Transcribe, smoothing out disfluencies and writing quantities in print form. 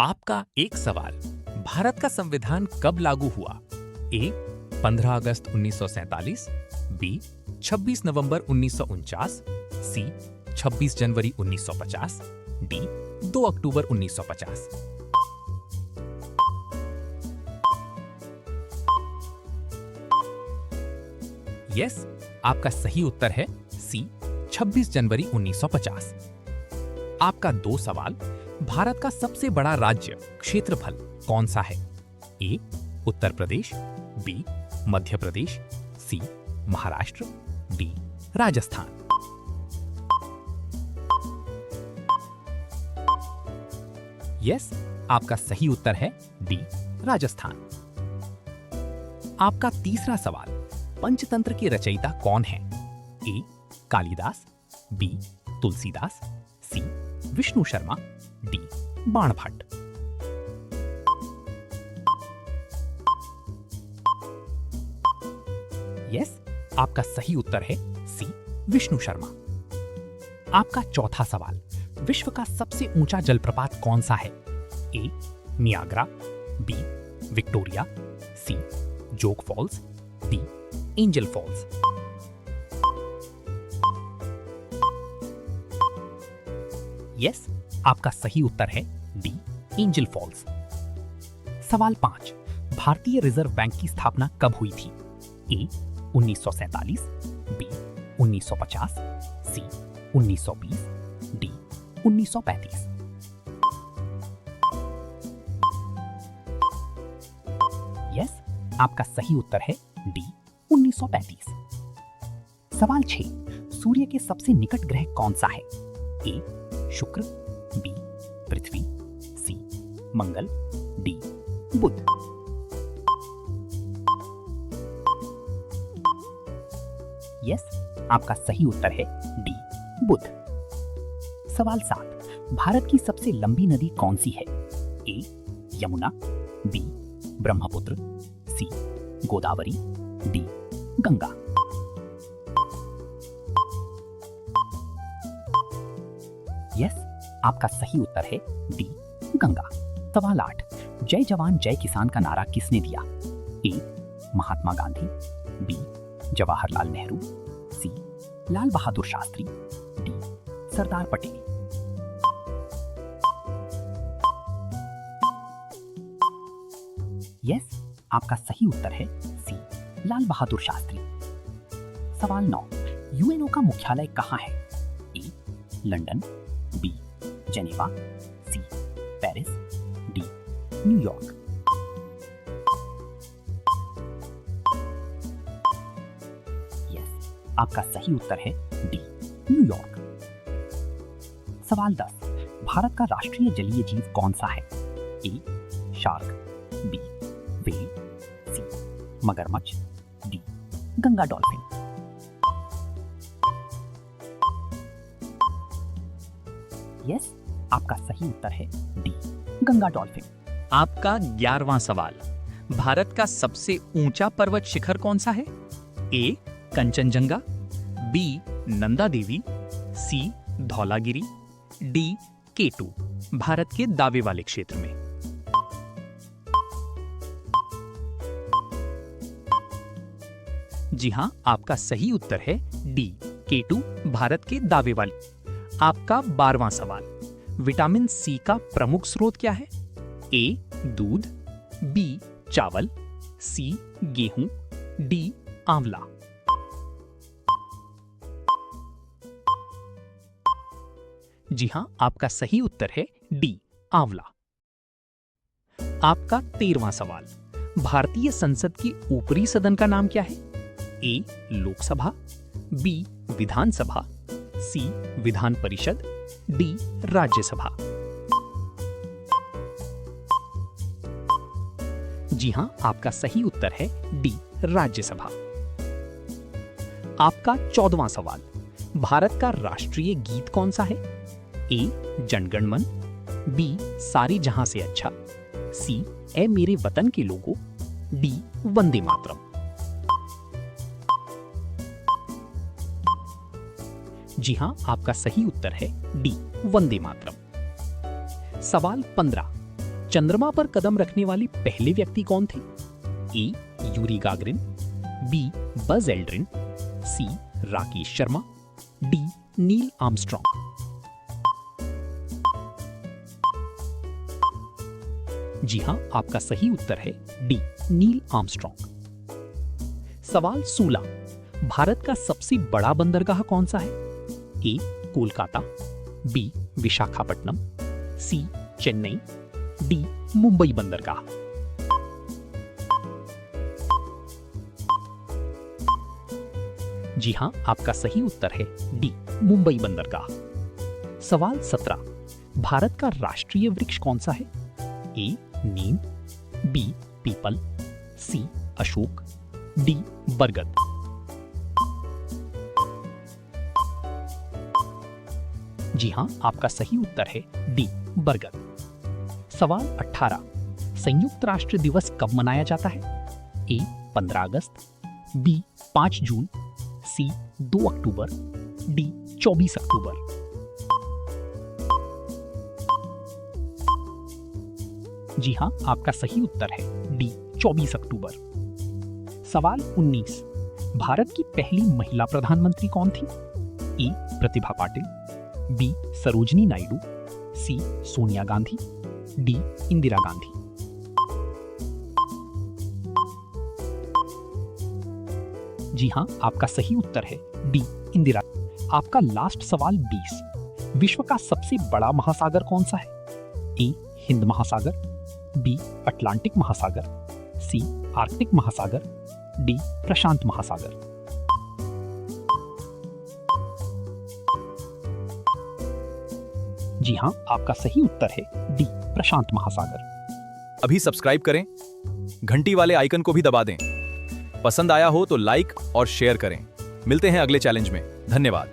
आपका एक सवाल। भारत का संविधान कब लागू हुआ? ए 15 अगस्त 1947, बी 26 नवंबर 1949, सी 26 जनवरी 1950, डी 2 अक्टूबर 1950। यस, आपका सही उत्तर है सी 26 जनवरी 1950। आपका दो सवाल। भारत का सबसे बड़ा राज्य क्षेत्रफल कौन सा है? ए उत्तर प्रदेश, बी मध्य प्रदेश, सी महाराष्ट्र, डी राजस्थान। यस, आपका सही उत्तर है डी राजस्थान। आपका तीसरा सवाल। पंचतंत्र के रचयिता कौन है? ए कालिदास, बी तुलसीदास, सी विष्णु शर्मा, डी बाणभट्ट। यस, आपका सही उत्तर है सी विष्णु शर्मा। आपका चौथा सवाल। विश्व का सबसे ऊंचा जलप्रपात कौन सा है? A Niagara, B Victoria, C Jog Falls, D Angel Falls. Yes, आपका सही उत्तर है डी एंजल फॉल्स। सवाल 5। भारतीय रिजर्व बैंक की स्थापना कब हुई थी? ए 1947, बी 1950, सी 1920, डी 1935। यस, आपका सही उत्तर है डी 1935। सवाल 6। सूर्य के सबसे निकट ग्रह कौन सा है? ए शुक्र, बी पृथ्वी, सी मंगल, डी बुध। यस, आपका सही उत्तर है डी बुध। सवाल 7। भारत की सबसे लंबी नदी कौन सी है? ए यमुना, बी ब्रह्मपुत्र, सी गोदावरी, डी गंगा। यस, आपका सही उत्तर है डी गंगा। सवाल 8। जय जवान जय किसान का नारा किसने दिया? ए महात्मा गांधी, बी जवाहरलाल नेहरू, सी लाल बहादुर शास्त्री, डी सरदार पटेल। यस, आपका सही उत्तर है सी लाल बहादुर शास्त्री। सवाल 9। यूएनओ का मुख्यालय कहाँ है? A London, B Geneva, C Paris, D New York. Yes, आपका सही उत्तर है डी न्यूयॉर्क। सवाल 10। भारत का राष्ट्रीय जलीय जीव कौन सा है? ए शार्क, बी व्हेल, सी मगरमच्छ, डी गंगा डॉल्फिन। यस, आपका सही उत्तर है डी गंगा डॉल्फिन। आपका 11वां सवाल। भारत का सबसे ऊंचा पर्वत शिखर कौन सा है? ए कंचनजंगा, बी नंदा देवी, सी धौलागिरी, डी केटू, भारत के दावे वाले क्षेत्र में। जी हां, आपका सही उत्तर है डी केटू, भारत के दावे वाले। आपका 12वां सवाल। विटामिन सी का प्रमुख स्रोत क्या है? ए दूध, बी चावल, सी गेहूं, डी आंवला। जी हां, आपका सही उत्तर है डी आंवला। आपका 13वां सवाल। भारतीय संसद की ऊपरी सदन का नाम क्या है? ए लोकसभा, बी विधानसभा, सी विधान परिषद, डी राज्यसभा। जी हां, आपका सही उत्तर है डी राज्यसभा। आपका 14वां सवाल। भारत का राष्ट्रीय गीत कौन सा है? ए जनगण मन, बी सारे जहां से अच्छा, सी ए मेरे वतन के लोगों, डी वंदे मातरम। जी हां, आपका सही उत्तर है डी वंदे मातरम। सवाल 15। चंद्रमा पर कदम रखने वाली पहले व्यक्ति कौन थे? A. Yuri Gagarin, B. Buzz Aldrin, C. Rakesh Sharma, D. Neil Armstrong. जी हां, आपका सही उत्तर है डी. Neil Armstrong. सवाल 16, भारत का सबसे बड़ा बंदरगाह कौन सा है? ए. कोलकाता, बी. विशाखापट्टनम, सी. चेन्नई, डी. मुंबई बंदरगाह। जी हां, आपका सही उत्तर है डी. मुंबई बंदरगाह। सवाल 17, भारत का राष्ट्रीय वृक्ष कौन सा है? ए. नीम, बी. पीपल, सी. अशोक, डी. बरगद। जी हां, आपका सही उत्तर है डी. बरगद। सवाल 18, संयुक्त राष्ट्र दिवस कब मनाया जाता है? ए. 15 अगस्त, बी. 5 जून, सी. 2 अक्टूबर, डी. 24 अक्टूबर। जी हां, आपका सही उत्तर है डी. 24 अक्टूबर। सवाल 19, भारत की पहली महिला प्रधानमंत्री कौन थी? ए. प्रतिभा पाटिल, बी. सरोजनी नायडू, सी. सोनिया गांधी, डी. इंदिरा गांधी। जी हां, आपका सही उत्तर है डी. इंदिरा। आपका लास्ट सवाल 20, विश्व का सबसे बड़ा महासागर कौन सा है? ए. हिंद महासागर, बी. अटलांटिक महासागर, सी. आर्कटिक महासागर, डी. प्रशांत महासागर। जी हां, आपका सही उत्तर है डी. प्रशांत महासागर। अभी सब्सक्राइब करें, घंटी वाले आइकन को भी दबा दें। पसंद आया हो तो लाइक और शेयर करें। मिलते हैं अगले चैलेंज में। धन्यवाद।